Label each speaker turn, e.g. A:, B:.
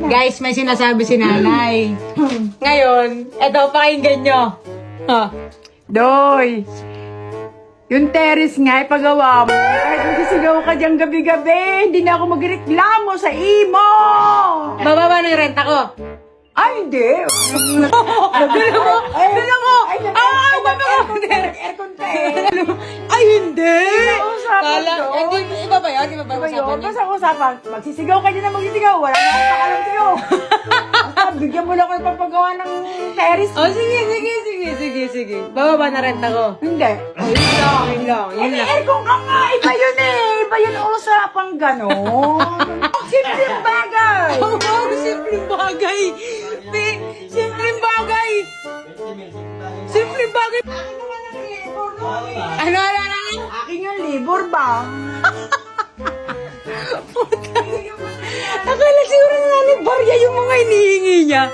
A: Guys, may sinasabi si nanay. Ngayon, eto, pakinggan nyo. Ha.
B: Doy, yung terrace nga, ipagawa mo. Kahit magsisigaw ka dyan gabi-gabi, hindi na ako magreklamo sa imo.
A: Bababa na yung renta ko.
B: Ay, hindi.
A: Dala mo! Dala mo! Ay,
B: Aircon ka eh.
A: Ay, hindi!
B: Usapan
A: Kala,
B: doon.
A: iba ba yun? Iba ba
B: Diba
A: usapan
B: yun?
A: niya?
B: Basta usapan, magsisigaw ka dyan na magsisigaw. Wala na akong pakalam sa'yo. Basta, bigyan mo lang ako ng papagawa ng terrace.
A: Oh, sige. Bababa na renta ko.
B: Hindi.
A: Yun lang.
B: Eh, aircon ka nga. Iba yun eh. Iba yun usapang gano'n. Simpleng bagay.
A: Oh, simpleng bagay. Simpleng bagay. Simpleng bagay.
B: Akin naman ang libor noon eh.
A: Ano?
B: Akin yung libor ba?
A: Akala siguro na barya yung mga hinihingi niya.